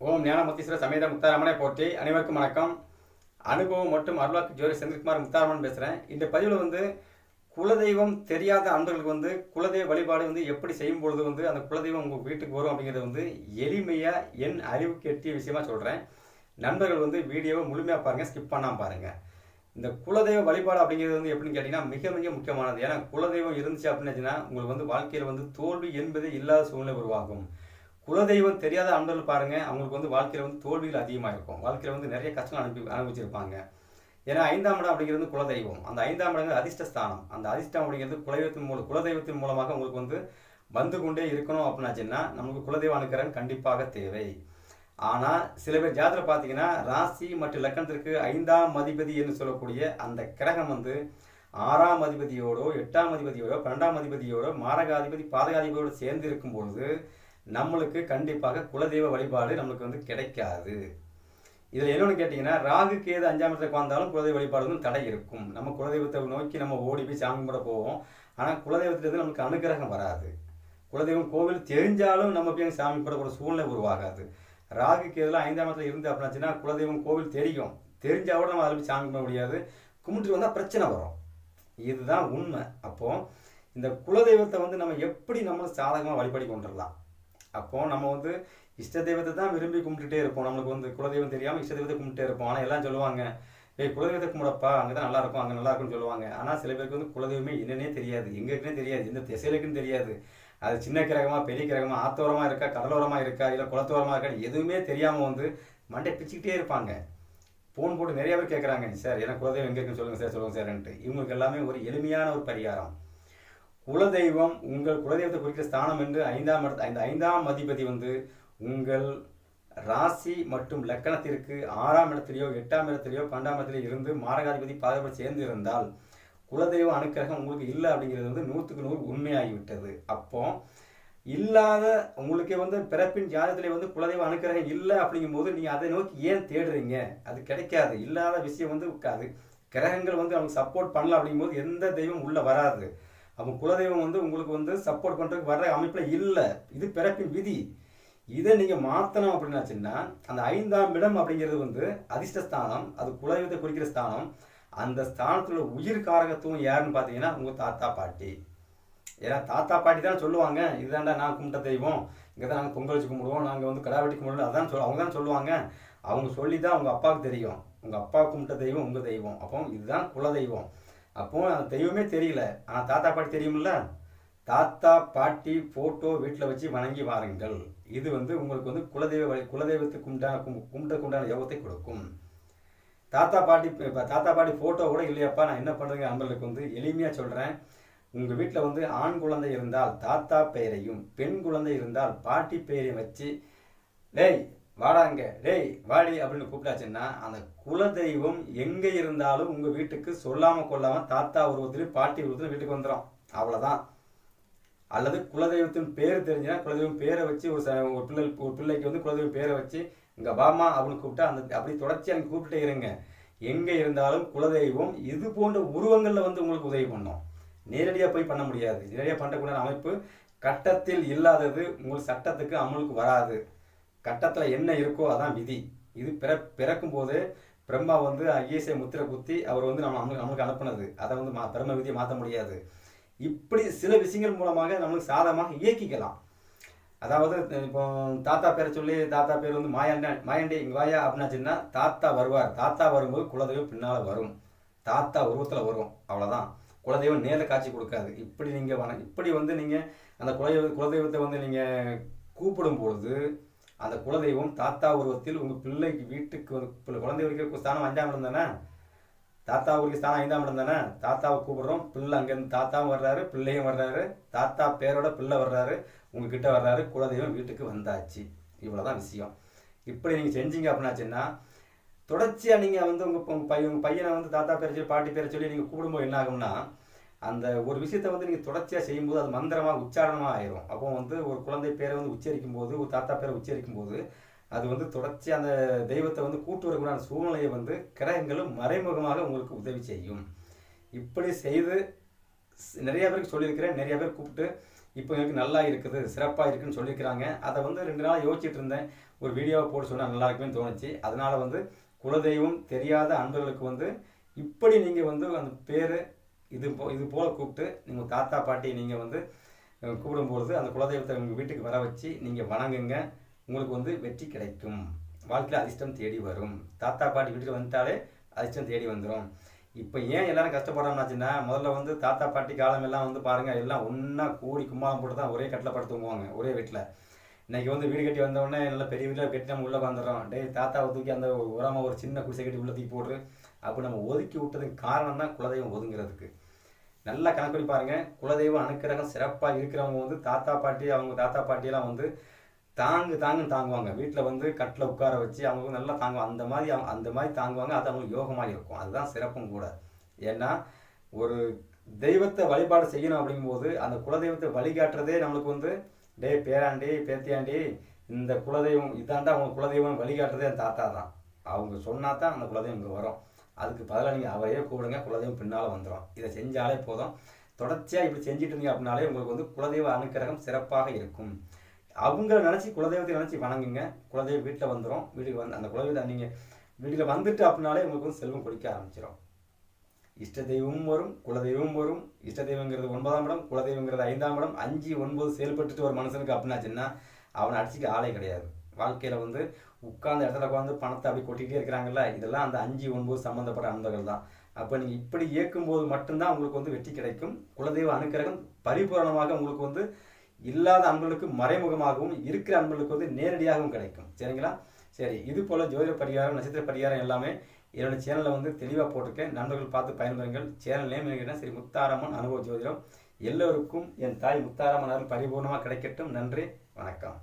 ஓம் ஞானமுத்தீஸ்வர சமேத முத்தாரமனை போற்றி. அனைவருக்கும் வணக்கம். அனுபவம் மற்றும் அருளாக்கு ஜோதி செந்தில்குமார் முத்தாரமன் பேசுகிறேன். இந்த பதிவில் குலதெய்வம் தெரியாத அன்பர்களுக்கு குலதெய்வ வழிபாடு எப்படி செய்யும் பொழுது அந்த குலதெய்வம் உங்கள் வீட்டுக்கு வரும் அப்படிங்கிறது எளிமையாக என் அறிவுக்கு எட்டிய விஷயமா சொல்கிறேன். நண்பர்கள் வீடியோவை முழுமையாக பாருங்கள், ஸ்கிப் பண்ணாமல் பாருங்கள். இந்த குலதெய்வ வழிபாடு அப்படிங்கிறது எப்படின்னு கேட்டிங்கன்னா மிக மிக முக்கியமானது. ஏன்னா குலதெய்வம் இருந்துச்சு அப்படின்னுச்சுன்னா உங்களுக்கு வாழ்க்கையில் தோல்வி என்பது இல்லாத சூழ்நிலை உருவாகும். குலதெய்வம் தெரியாத அன்பர்கள் பாருங்க, அவங்களுக்கு வாழ்க்கையில் தோல்விகள் அதிகமாக இருக்கும். வாழ்க்கையில் நிறைய கஷ்டங்கள் அனுபவிச்சிருப்பாங்க. ஏன்னா 5ஆம் இடம் அப்படிங்கிறது குலதெய்வம். அந்த 5ஆம் இடங்கிறது அதிர்ஷ்டஸ்தானம். அந்த அதிர்ஷ்டம் அப்படிங்கிறது குலதெய்வத்தின் மூலமாக உங்களுக்கு வந்து கொண்டே இருக்கணும் அப்படின்னாச்சுன்னா நமக்கு குலதெய்வ அனுக்கிரகம் கண்டிப்பாக தேவை. ஆனால் சில பேர் ஜாதகம் பார்த்தீங்கன்னா ராசி மற்றும் லக்கணத்திற்கு 5ஆம் அதிபதி என்று சொல்லக்கூடிய அந்த கிரகம் 6ஆம் அதிபதியோடோ 8ஆம் அதிபதியோடோ 12ஆம் அதிபதியோடோ மாரகாதிபதி பாதகாதிபதியோடு சேர்ந்து இருக்கும் பொழுது நம்மளுக்கு கண்டிப்பாக குலதெய்வ வழிபாடு நம்மளுக்கு கிடைக்காது. இதில் என்னென்னு கேட்டிங்கன்னா ராகு கேது 5ஆம் இடத்துக்கு வந்தாலும் குலதெய்வ வழிபாடு தடை இருக்கும். நம்ம குலதெய்வத்தை நோக்கி நம்ம ஓடி போய் சாமி கும்பிட போவோம். ஆனால் குலதெய்வத்திலிருந்து நமக்கு அனுகிரகம் வராது. குலதெய்வம் கோவில் தெரிஞ்சாலும் நம்ம போய் சாமி கும்பிடக்கூடிய சூழ்நிலை உருவாகாது. ராகு கேதுல 5ஆம் இடத்துல இருந்து அப்படின்னாச்சுன்னா குலதெய்வம் கோவில் தெரிஞ்சா கூட நம்ம அதில் போய் சாமி கும்பிட முடியாது. கும்பிட்டு வந்தால் பிரச்சனை வரும். இதுதான் உண்மை. அப்போ இந்த குலதெய்வத்தை நம்ம எப்படி நம்ம சாதகமாக வழிபடி கொண்டுடலாம். அப்போ நம்ம இஷ்ட தெய்வத்தை தான் விரும்பி கும்பிட்டுட்டே இருப்போம். நம்மளுக்கு குலதெய்வம் தெரியாமல் இஷ்ட தெய்வத்தை கும்பிட்டே இருப்போம். ஆனால் எல்லாம் சொல்லுவாங்க, குலதெய்வத்தை கும்பிடப்பா, அங்கே தான் நல்லா இருக்கும், அங்கே நல்லா இருக்கும்னு சொல்லுவாங்க. ஆனால் சில பேருக்கு குலதெய்வமே என்னன்னே தெரியாது, எங்கே இருக்குன்னே தெரியாது, எந்த திசையிலுக்குன்னு தெரியாது. அது சின்ன கிரகமா பெரிய கிரகமா, ஆத்தோரமாக இருக்கா கடலோரமாக இருக்கா இல்லை குளத்தோரமாக இருக்கா எதுவுமே தெரியாமல் மண்டை பிச்சுக்கிட்டே இருப்பாங்க. ஃபோன் போட்டு நிறைய பேர் கேட்குறாங்க, சார் எனக்கு குலதெய்வம் எங்கே இருக்குன்னு சொல்லுங்கள் சார்ன்ட்டு. இவங்களுக்கு எல்லாமே ஒரு எளிமையான ஒரு பரிகாரம். குலதெய்வம் உங்கள் குலதெய்வத்தை குறிக்கிற ஸ்தானம் என்று 5ஆம் அதிபதி உங்கள் ராசி மற்றும் லக்கணத்திற்கு 6ஆம் இடத்திலேயோ 8ஆம் இடத்திலேயோ 12ஆம் இடத்திலேயோ இருந்து மாரகாதிபதி பாதகப்பட்டு சேர்ந்து இருந்தால் குலதெய்வ அனுக்கிரகம் உங்களுக்கு இல்லை அப்படிங்கிறது 100க்கு 100 உண்மையாகிவிட்டது. அப்போ இல்லாத உங்களுக்கே பிறப்பின் ஜாதகத்திலே குலதெய்வ அனுக்கிரகம் இல்லை அப்படிங்கும் போது நீங்கள் அதை நோக்கி ஏன் தேடுறீங்க? அது கிடைக்காது. இல்லாத விஷயம் இருக்காது. கிரகங்கள் அவங்க சப்போர்ட் பண்ணல அப்படிங்கும்போது எந்த தெய்வம் உள்ள வராது. அப்போ குலதெய்வம் உங்களுக்கு சப்போர்ட் பண்ணுறதுக்கு வர்ற அமைப்பில் இல்லை. இது பிறப்பின் விதி. இதை நீங்கள் மாற்றணும் அப்படின்னாச்சுன்னா அந்த 5ஆம் இடம் அப்படிங்கிறது அதிர்ஷ்டஸ்தானம். அது குலதெய்வத்தை குறிக்கிற ஸ்தானம். அந்த ஸ்தானத்தில் உயிர் காரகத்துவம் யாருன்னு பார்த்தீங்கன்னா உங்கள் தாத்தா பாட்டி. ஏன்னா தாத்தா பாட்டி தான் சொல்லுவாங்க, இதுதான்டா நான் கும்பிட்ட தெய்வம், இங்கே தான் நாங்கள் பொங்கல் வச்சு கும்பிடுவோம், நாங்கள் கடா வெட்டி கும்பிடுவோம், அதான் அவங்க தான் சொல்லுவாங்க. அவங்க சொல்லி தான் உங்கள் அப்பாவுக்கு தெரியும், உங்கள் அப்பா கும்பிட்ட தெய்வம் உங்கள் தெய்வம். அப்போ இதுதான் குலதெய்வம். அப்போ அந்த தெய்வமே தெரியல, ஆனால் தாத்தா பாட்டி தெரியுமில்ல. தாத்தா பாட்டி ஃபோட்டோ வீட்டில் வச்சு வணங்கி வாருங்கள். இது உங்களுக்கு குலதெய்வத்தை கும்பிட்டுக்குண்டான யோகத்தை கொடுக்கும். தாத்தா பாட்டி ஃபோட்டோ கூட இல்லையாப்பா, நான் என்ன பண்ணுறேங்க நண்பர்களுக்கு எளிமையாக சொல்கிறேன். உங்கள் வீட்டில் ஆண் குழந்தை இருந்தால் தாத்தா பெயரையும், பெண் குழந்தை இருந்தால் பாட்டி பெயரையும் வச்சு டேய் வாடாங்க, டேய் வாடி அப்படின்னு கூப்பிட்டாச்சுன்னா அந்த குலதெய்வம் எங்கே இருந்தாலும் உங்கள் வீட்டுக்கு சொல்லாமல் கொள்ளாமல் தாத்தா உருவத்திலும் பாட்டி உருவத்திலும் வீட்டுக்கு வந்துடும். அவ்வளோதான். அல்லது குலதெய்வத்தின் பேர் தெரிஞ்சுன்னா குலதெய்வம் பேரை வச்சு ஒரு பிள்ளைக்கு குலதெய்வம் பேரை வச்சு இங்கே பாமா அப்படின்னு கூப்பிட்டா அப்படி தொடர்ச்சி அங்கே கூப்பிட்டே இருங்க. எங்கே இருந்தாலும் குலதெய்வம் இது போன்ற உருவங்களில் உங்களுக்கு உதவி பண்ணும். நேரடியாக போய் பண்ண முடியாது. நேரடியாக பண்ணக்கூடிய அமைப்பு கட்டத்தில் இல்லாதது. உங்களுக்கு சட்டத்துக்கு அமலுக்கு வராது. கட்டத்தில் என்ன இருக்கோ அதான் விதி. இது பிறக்கும் போது பிரம்மா ஐஎஸ்ஐ முத்திரை குத்தி அவர் நம்மளுக்கு அனுப்புனது. அதை பிரம்ம விதியை மாற்ற முடியாது. இப்படி சில விஷயங்கள் மூலமாக நம்மளுக்கு சாதகமாக இயக்கிக்கலாம். அதாவது இப்போ தாத்தா பேரை சொல்லி தாத்தா பேர் மாயாண்டி இங்கே வாயா அப்படின்னாச்சுன்னா தாத்தா வருவார். தாத்தா வரும்போது குலதெய்வம் பின்னால் வரும், தாத்தா உருவத்தில் வரும். அவ்வளோதான். குலதெய்வம் நேரில் காட்சி கொடுக்காது. இப்படி நீங்கள் இப்படி நீங்கள் அந்த குலதெய்வத்தை நீங்கள் கூப்பிடும் பொழுது அந்த குலதெய்வம் தாத்தா உருவத்தில் உங்கள் பிள்ளைக்கு வீட்டுக்கு குழந்தை வைக்கிற ஸ்தானம் 5ஆம் இடம் தானே, தாத்தா ஊருக்கு ஸ்தானம் 5ஆம் இடம் தானே. தாத்தாவை கூப்பிடுறோம், பிள்ளை அங்கேருந்து தாத்தாவும் வர்றாரு, பிள்ளையும் வர்றாரு, தாத்தா பேரோட பிள்ளை வர்றாரு, உங்ககிட்ட வர்றாரு, குலதெய்வம் வீட்டுக்கு வந்தாச்சு. இவ்வளோதான் விஷயம். இப்படி நீங்கள் செஞ்சீங்க அப்படின்னாச்சுன்னா தொடர்ச்சியாக நீங்கள் உங்கள் பையனை தாத்தா பேரை சொல்லி பாட்டி பேரை சொல்லி நீங்கள் கூப்பிடும்போது என்ன ஆகும்னா அந்த ஒரு விஷயத்தை நீங்கள் தொடர்ச்சியாக செய்யும்போது அது மந்திரமாக உச்சாரணமாக ஆயிரும். அப்போ ஒரு குழந்தை பேரை உச்சரிக்கும் போது, ஒரு தாத்தா பேரை உச்சரிக்கும் போது அது தொடர்ச்சி அந்த தெய்வத்தை கூட்டு வரக்கூடிய சூழ்நிலையை கிரகங்களும் மறைமுகமாக உங்களுக்கு உதவி செய்யும். இப்படி செய்து நிறைய பேருக்கு சொல்லியிருக்கிறேன். நிறைய பேர் கூப்பிட்டு இப்போ எனக்கு நல்லா இருக்குது, சிறப்பாக இருக்குன்னு சொல்லியிருக்கிறாங்க. அதை வந்து 2 நாள் யோசிச்சுட்டு இருந்தேன். ஒரு வீடியோவை போட்டு சொன்னால் நல்லா இருக்குன்னு தோணுச்சு. அதனால வந்து குலதெய்வம் தெரியாத அன்பர்களுக்கு வந்து இப்படி நீங்கள் வந்து அந்த பேர் இது போல் கூப்பிட்டு நீங்கள் தாத்தா பாட்டி நீங்கள் வந்து கூப்பிடும்பொழுது அந்த குலதெய்வத்தை உங்கள் வீட்டுக்கு வர வச்சு நீங்கள் வணங்குங்க. உங்களுக்கு வந்து வெற்றி கிடைக்கும். வாழ்க்கையில் அதிர்ஷ்டம் தேடி வரும். தாத்தா பாட்டி வீட்டுக்கு வந்துட்டாலே அதிர்ஷ்டம் தேடி வந்துடும். இப்போ ஏன் எல்லாரும் கஷ்டப்படுறாங்கன்னாச்சுன்னா, முதல்ல வந்து தாத்தா பாட்டி காலம் எல்லாம் வந்து பாருங்கள், எல்லாம் ஒன்றா கூடி கும்மாளம் போட்டு தான் ஒரே கட்டில் படுத்து தூங்குவாங்க ஒரே வீட்டில். இன்றைக்கி வந்து வீடு கட்டி வந்தோடனே நல்லா பெரிய வீட்டில் கட்டி நம்ம உள்ளே வந்துடுறோம். தாத்தாவை தூக்கி அந்த உரமாக ஒரு சின்ன குடிசை கட்டி உள்ள தூக்கி போடுறு. அப்போ நம்ம ஒதுக்கி விட்டதுக்கு காரணம் தான் குலதெய்வம் ஒதுங்கிறதுக்கு. நல்லா கணக்கு பண்ணி பாருங்கள். குலதெய்வம் அனுக்கிரகம் சிறப்பாக இருக்கிறவங்க வந்து தாத்தா பாட்டி அவங்க தாத்தா பாட்டியெல்லாம் வந்து தாங்குன்னு தாங்குவாங்க. வீட்டில் வந்து கட்டில் உட்கார வச்சு அவங்க நல்லா தாங்குவாங்க. அந்த மாதிரி தாங்குவாங்க. அது அவங்களுக்கு யோகமாக இருக்கும். அதுதான் சிறப்பும் கூட. ஏன்னா ஒரு தெய்வத்தை வழிபாடு செய்யணும் அப்படிங்கும்போது அந்த குலதெய்வத்தை வழிகாட்டுறதே நம்மளுக்கு வந்து பேராண்டி பேத்தியாண்டி இந்த குலதெய்வம் இதாண்டா அவங்க குலதெய்வம் வழிகாட்டுறதே அந்த தாத்தா தான். அவங்க சொன்னா தான் அந்த குலதெய்வம் இங்கே வரும். அதுக்கு பதிலாக நீங்கள் அவரையே கூப்பிடுங்க, குலதெய்வம் பின்னால் வந்துடும். இதை செஞ்சாலே போதும். தொடர்ச்சியாக இப்படி செஞ்சுட்டு இருந்தீங்க அப்படின்னாலே உங்களுக்கு வந்து குலதெய்வ அனுக்கிரகம் சிறப்பாக இருக்கும். அவங்கள நினச்சி குலதெய்வத்தை நினச்சி வணங்குங்க. குலதெய்வம் வீட்டில் வந்துடும். வீட்டுக்கு வந்து அந்த குலதெய்வத்தை நீங்கள் வீட்டில் வந்துட்டு அப்படின்னாலே உங்களுக்கு வந்து செல்வம் கொடுக்க ஆரம்பிச்சிடும். இஷ்ட தெய்வமும் வரும், குலதெய்வமும் வரும். இஷ்ட தெய்வங்கிறது 9ஆம் இடம், குலதெய்வங்கிறது 5ஆம் இடம். 5, 9 செயல்பட்டுட்டு ஒரு மனுஷனுக்கு அப்படின்னாச்சுன்னா அவனை அடிச்சுக்க ஆளே கிடையாது. வாழ்க்கையில் வந்து உட்கார்ந்த இடத்துல உட்காந்து பணத்தை அப்படி கொட்டிகிட்டே இருக்கிறாங்கல்ல, இதெல்லாம் அந்த 5, 9 சம்மந்தப்பட்ட அன்பர்கள் தான். அப்போ நீங்கள் இப்படி இயக்கும்போது மட்டும்தான் உங்களுக்கு வந்து வெற்றி கிடைக்கும். குலதெய்வ அனுக்கிரகம் பரிபூரணமாக உங்களுக்கு வந்து இல்லாத அன்பர்களுக்கு மறைமுகமாகவும் இருக்கிற அன்பர்களுக்கு வந்து நேரடியாகவும் கிடைக்கும். சரிங்களா? சரி, இது போல் ஜோதிட பரிகாரம், நட்சத்திர பரிகாரம் எல்லாமே என்னோட சேனலில் வந்து தெளிவாக போட்டிருக்கேன். நண்பர்கள் பார்த்து பயன்பெறுங்கள். சேனல் நேம் என்ன? ஸ்ரீ முத்தாரம்மன் அனுபவ ஜோதிடம். எல்லோருக்கும் என் தாய் முத்தாரம்மன் அருள் பரிபூர்ணமாக கிடைக்கட்டும். நன்றி, வணக்கம்.